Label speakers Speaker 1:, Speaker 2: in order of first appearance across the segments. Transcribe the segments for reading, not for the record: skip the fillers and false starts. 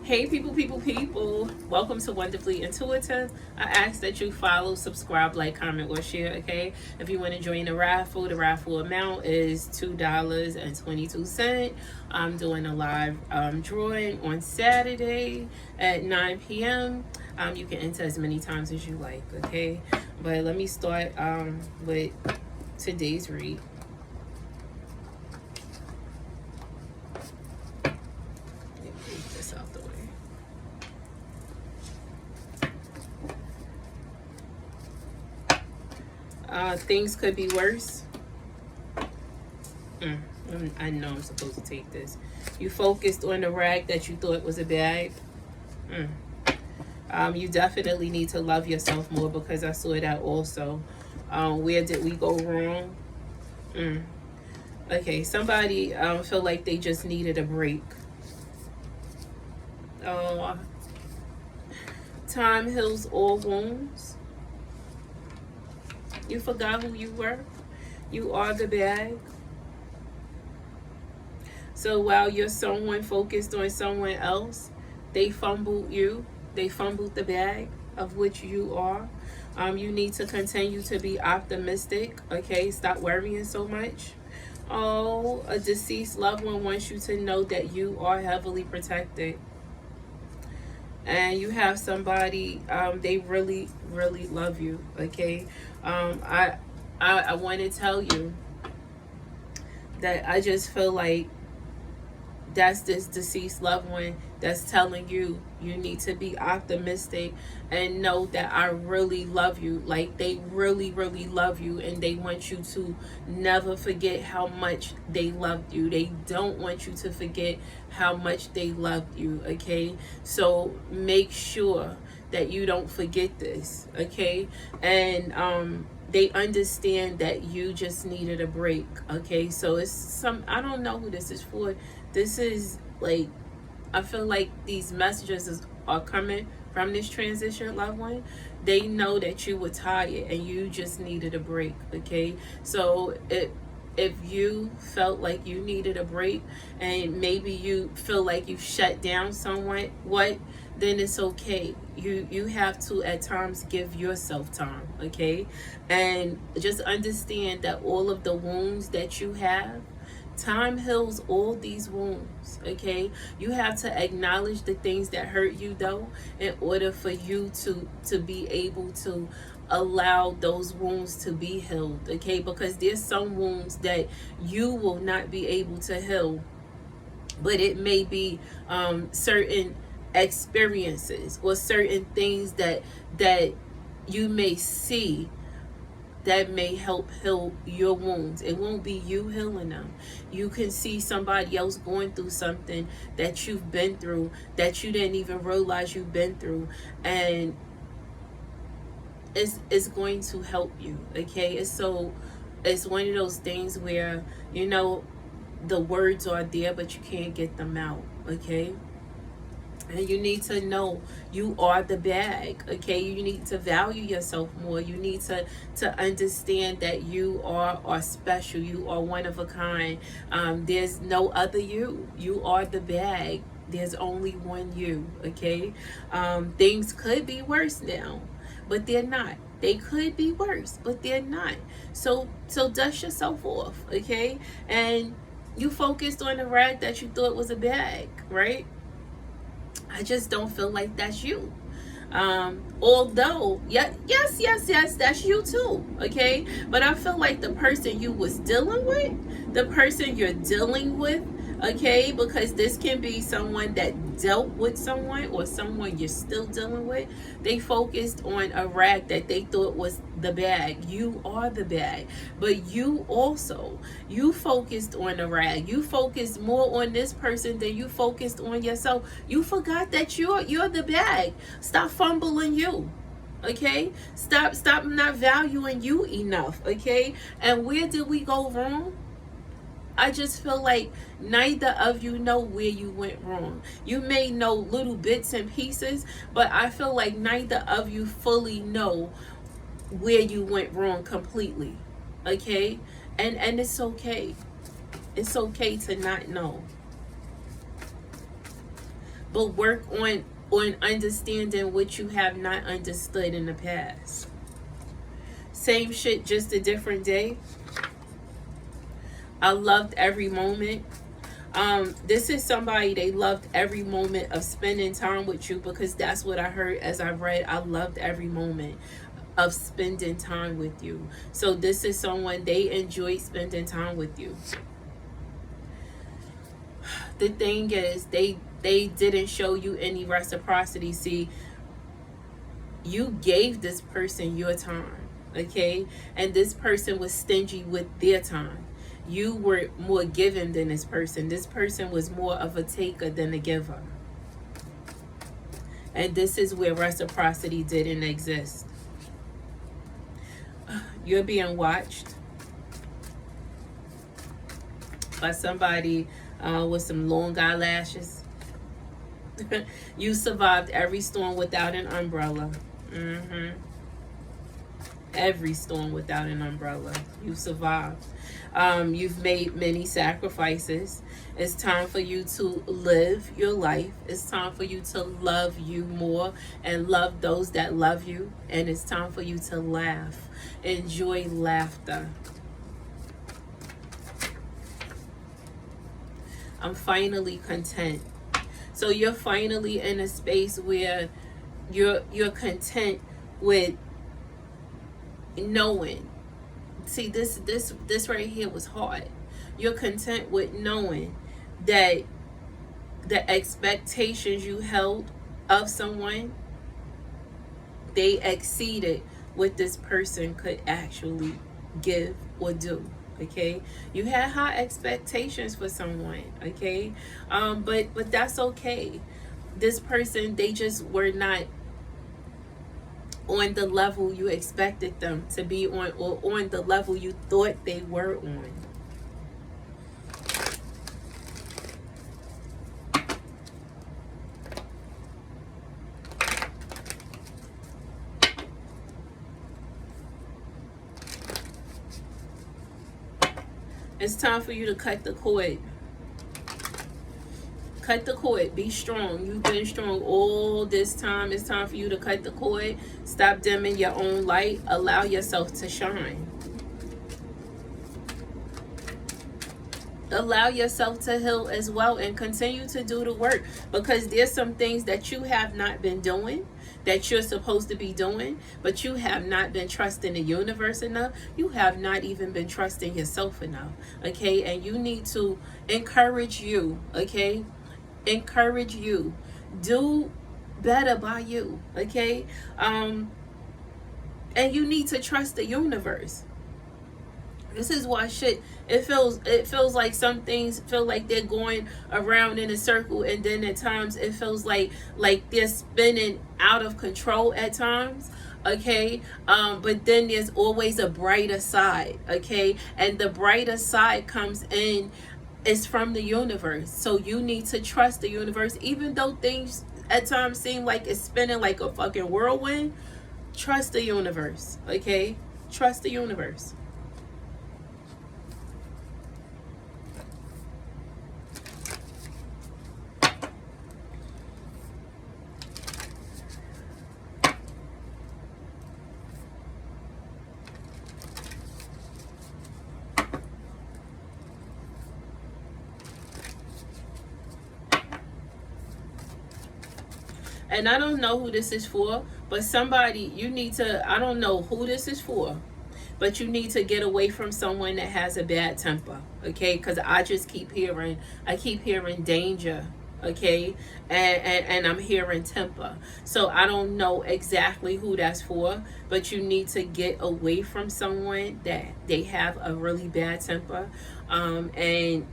Speaker 1: Hey people, welcome to Wonderfully Intuitive. I ask that you follow, subscribe, like, comment, or share, okay? If you want to join the raffle amount is $2.22. I'm doing a live drawing on Saturday at 9 p.m. You can enter as many times as you like, okay? But let me start with today's read. Things could be worse. I know I'm supposed to take this. You focused on the rag that you thought was a bag. You definitely need to love yourself more, because I saw that also. Where did we go wrong? Okay, somebody feel like they just needed a break. Time heals all wounds. You forgot who you were. You are the bag. So while you're someone focused on someone else, they fumbled you. They fumbled the bag of which you are. You need to continue to be optimistic, okay? Stop worrying so much. Oh, a deceased loved one wants you to know that you are heavily protected. And you have somebody, they really, really love you, okay? I want to tell you that I just feel like that's this deceased loved one that's telling you you need to be optimistic and know that I really love you. Like, they really, really love you, and they want you to never forget how much they loved you. They don't want you to forget how much they loved you, okay? So make sure that you don't forget this, okay? And they understand that you just needed a break, okay? So it's I don't know who this is for. This is like, I feel like these messages are coming from this transition loved one. They know that you were tired and you just needed a break, okay? So if you felt like you needed a break, and maybe you feel like you shut down somewhat, then it's okay. You have to at times give yourself time, okay? And just understand that all of the wounds that you have, time heals all these wounds, okay? You have to acknowledge the things that hurt you, though, in order for you to be able to allow those wounds to be healed, okay? Because there's some wounds that you will not be able to heal, but it may be certain experiences or certain things that you may see that may help heal your wounds. It won't be you healing them. You can see somebody else going through something that you've been through that you didn't even realize you've been through, and it's going to help you, okay? It's one of those things where, you know, the words are there but you can't get them out, okay? And you need to know you are the bag, okay? You need to value yourself more. You need to understand that you are special. You are one of a kind. There's no other you. You are the bag. There's only one you, okay? Things could be worse now, but they're not. They could be worse, but they're not. So dust yourself off, okay? And you focused on the rag that you thought was a bag, right? I just don't feel like that's you. Although, yes, that's you too, okay? But I feel like the person you was dealing with, the person you're dealing with, okay? Because this can be someone that dealt with someone or someone you're still dealing with. They focused on a rag that they thought was the bag. You are the bag. But you focused on the rag. You focused more on this person than you focused on yourself. You forgot that you're the bag. Stop fumbling you. Okay? Stop not valuing you enough, okay? And where did we go wrong? I just feel like neither of you know where you went wrong. You may know little bits and pieces, but I feel like neither of you fully know where you went wrong completely, okay? And it's okay. It's okay to not know. but work on understanding what you have not understood in the past. Same shit, just a different day. I loved every moment. This is somebody, they loved every moment of spending time with you, because that's what I heard as I read. I loved every moment of spending time with you. So this is someone, they enjoyed spending time with you. The thing is, they didn't show you any reciprocity. See, you gave this person your time, okay? And this person was stingy with their time. You were more giving than this person. This person was more of a taker than a giver. And this is where reciprocity didn't exist. You're being watched by somebody with some long eyelashes. You survived every storm without an umbrella. Every storm without an umbrella. You survived. You've made many sacrifices. It's time for you to live your life. It's time for you to love you more and love those that love you. And it's time for you to laugh. Enjoy laughter. I'm finally content. So you're finally in a space where you're content with knowing. See, this right here was hard. You're content with knowing that the expectations you held of someone, they exceeded what this person could actually give or do. Okay, you had high expectations for someone. Okay, but that's okay. This person, they just were not on the level you expected them to be on, or on the level you thought they were on. It's time for you to cut the cord. Cut the cord. Be strong. You've been strong all this time. It's time for you to cut the cord. Stop dimming your own light. Allow yourself to shine. Allow yourself to heal as well, and continue to do the work, because there's some things that you have not been doing that you're supposed to be doing, but you have not been trusting the universe enough. You have not even been trusting yourself enough. Okay, and you need to encourage you. Okay, encourage you. Do better by you. Okay, and you need to trust the universe. This is why shit, it feels like some things feel like they're going around in a circle, and then at times it feels like they're spinning out of control at times. Okay, but then there's always a brighter side. Okay, and the brighter side comes in, is from the universe. So you need to trust the universe, even though things at times seem like it's spinning like a fucking whirlwind. Trust the universe. Okay, trust the universe. And I don't know who this is for, but somebody, you need to, I don't know who this is for, but you need to get away from someone that has a bad temper. Okay, because I keep hearing danger. Okay, and I'm hearing temper. So I don't know exactly who that's for, but you need to get away from someone that they have a really bad temper, and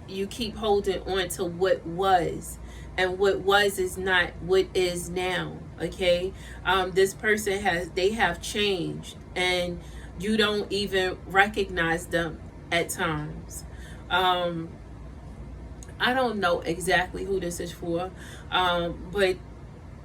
Speaker 1: you keep holding on to what was, and what was is not what is now. Okay, this person they have changed, and you don't even recognize them at times. I don't know exactly who this is for, but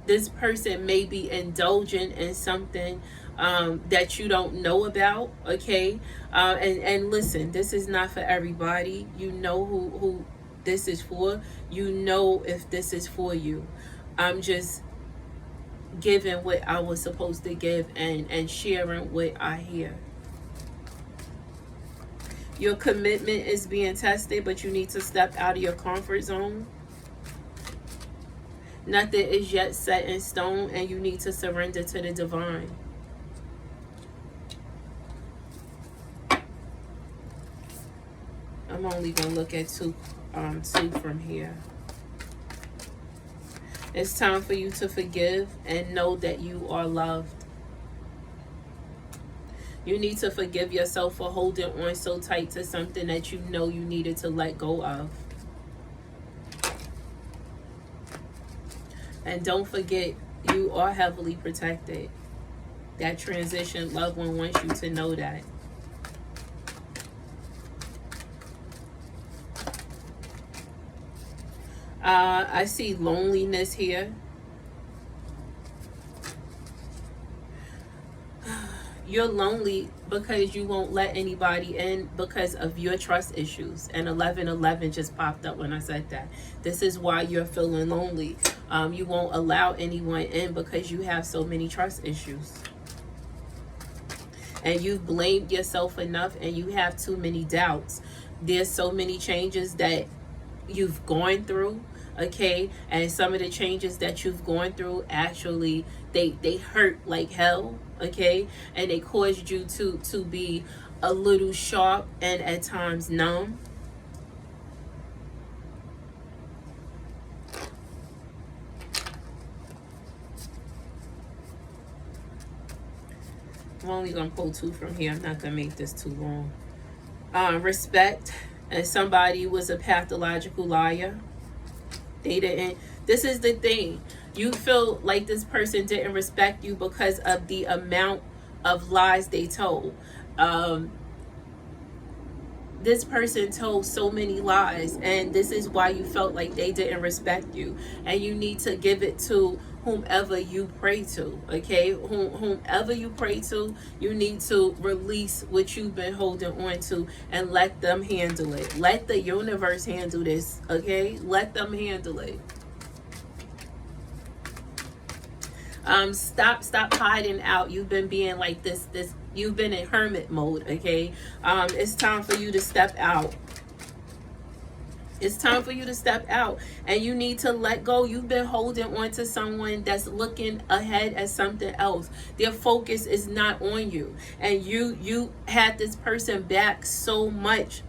Speaker 1: this person may be indulging in something that you don't know about. Okay, and listen, this is not for everybody. You know who this is for, you know if this is for you. I'm just giving what I was supposed to give and sharing what I hear. Your commitment is being tested, but you need to step out of your comfort zone. Nothing is yet set in stone, and you need to surrender to the divine. I'm only going to look at two from here. It's time for you to forgive and know that you are loved. You need to forgive yourself for holding on so tight to something that you know you needed to let go of. And don't forget, you are heavily protected. That transition, loved one wants you to know that. I see loneliness here. You're lonely because you won't let anybody in because of your trust issues. And 1111 just popped up when I said that. This is why you're feeling lonely. You won't allow anyone in because you have so many trust issues. And you've blamed yourself enough, and you have too many doubts. There's so many changes that you've gone through, okay? And some of the changes that you've gone through, actually, they hurt like hell, okay? And they caused you to be a little sharp and at times numb. I'm only going to pull two from here. I'm not going to make this too long. Respect. And somebody was a pathological liar. They didn't. This is the thing. You feel like this person didn't respect you because of the amount of lies they told. This person told so many lies, and this is why you felt like they didn't respect you. And you need to give it to whomever you pray to, okay? Whomever you pray to, you need to release what you've been holding on to and let them handle it. Let the universe handle this, okay? Let them handle it. Stop hiding out. You've been being like this you've been in hermit mode, okay? It's time for you to step out. It's time for you to step out, and you need to let go. You've been holding on to someone that's looking ahead at something else. Their focus is not on you, and you had this person back so much,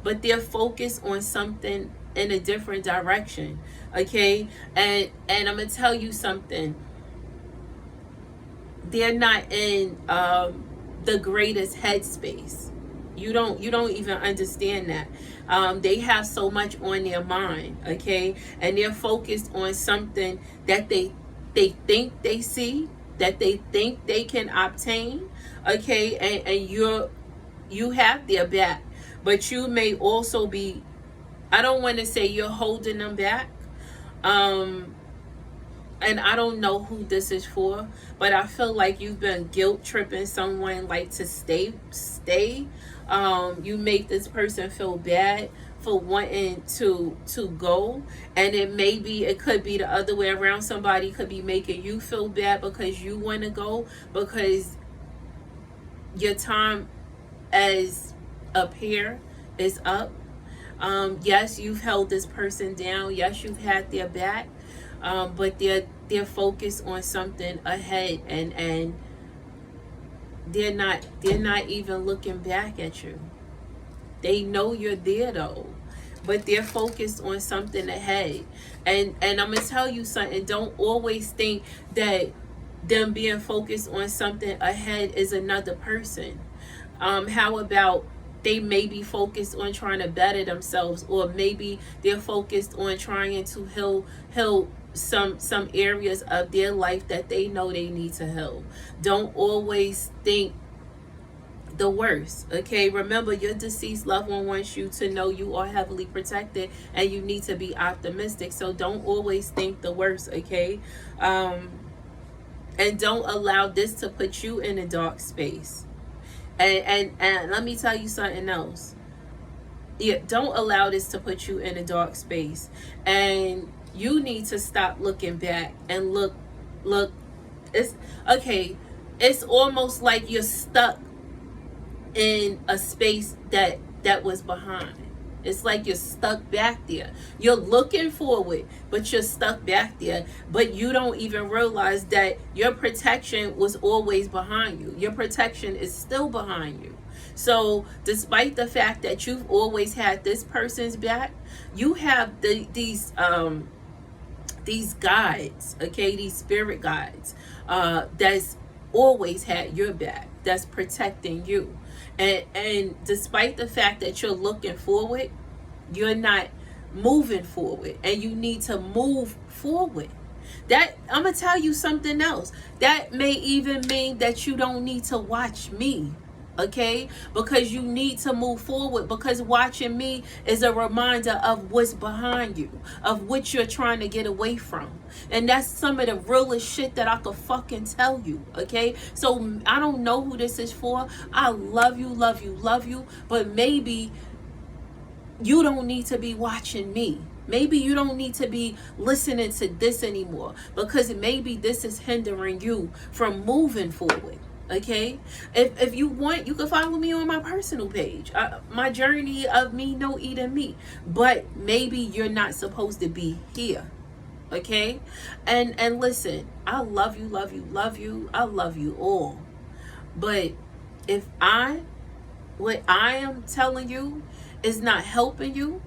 Speaker 1: but they're focused on something in a different direction, okay? And I'm gonna tell you something. They're not in the greatest headspace. You don't even understand that. They have so much on their mind, okay? And they're focused on something that they think they see, that they think they can obtain, okay? And you have their back, but you may also be, I don't want to say you're holding them back. And I don't know who this is for, but I feel like you've been guilt tripping someone like to stay. You make this person feel bad for wanting to go, and it could be the other way around. Somebody could be making you feel bad because you want to go, because your time as a pair is up. Yes, you've held this person down. Yes, you've had their back. But they're focused on something ahead, and they're not even looking back at you. They know you're there though, but they're focused on something ahead. And I'm gonna tell you something. Don't always think that them being focused on something ahead is another person. How about they may be focused on trying to better themselves, or maybe they're focused on trying to heal some areas of their life that they know they need to heal. Don't always think the worst, okay? Remember, your deceased loved one wants you to know you are heavily protected, and you need to be optimistic. So don't always think the worst, okay? And don't allow this to put you in a dark space. And let me tell you something else. Yeah, don't allow this to put you in a dark space. And you need to stop looking back and look. It's okay. It's almost like you're stuck in a space that was behind. It's like you're stuck back there. You're looking forward, but you're stuck back there. But you don't even realize that your protection was always behind you. Your protection is still behind you. So despite the fact that you've always had this person's back, you have these guides, okay, these spirit guides, that's always had your back, that's protecting you. And despite the fact that you're looking forward, you're not moving forward, and you need to move forward. That, I'm gonna tell you something else. That may even mean that you don't need to watch me, okay? Because you need to move forward, because watching me is a reminder of what's behind you, of what you're trying to get away from. And that's some of the realest shit that I could fucking tell you, okay? So I don't know who this is for. I love you, love you, love you, but maybe you don't need to be watching me. Maybe you don't need to be listening to this anymore, because maybe this is hindering you from moving forward. Okay, if you want, you can follow me on my personal page, my journey of me no eating meat. But maybe you're not supposed to be here. Okay, and listen, I love you, love you, love you. I love you all. But if what I am telling you is not helping you,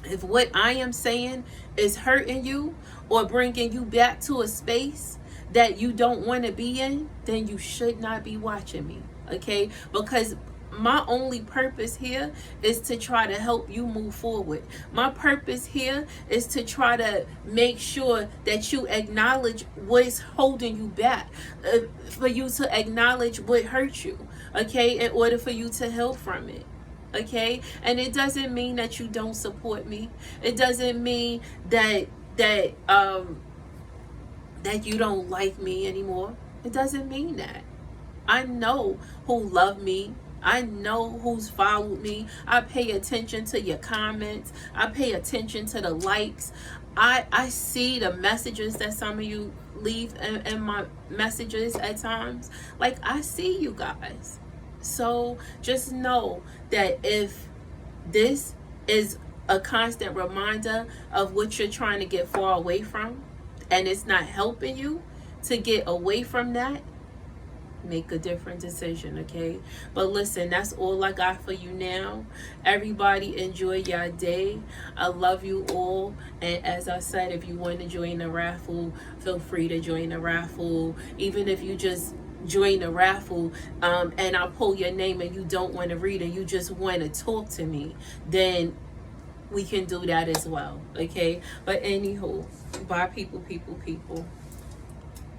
Speaker 1: if what I am saying is hurting you or bringing you back to a space that you don't want to be in, then you should not be watching me, okay? Because my only purpose here is to try to help you move forward. My purpose here is to try to make sure that you acknowledge what's holding you back, for you to acknowledge what hurt you, okay, in order for you to heal from it. Okay, and it doesn't mean that you don't support me. It doesn't mean that you don't like me anymore. It doesn't mean that. I know who love me. I know who's followed me. I pay attention to your comments. I pay attention to the likes. I see the messages that some of you leave in my messages at times. Like, I see you guys. So just know that if this is a constant reminder of what you're trying to get far away from, and it's not helping you to get away from that, make a different decision, okay? But listen, that's all I got for you now. Everybody enjoy your day. I love you all. And as I said, if you want to join the raffle, feel free to join the raffle. Even if you just join the raffle, and I pull your name and you don't want to read and you just want to talk to me, then we can do that as well, okay? But anywho, bye people.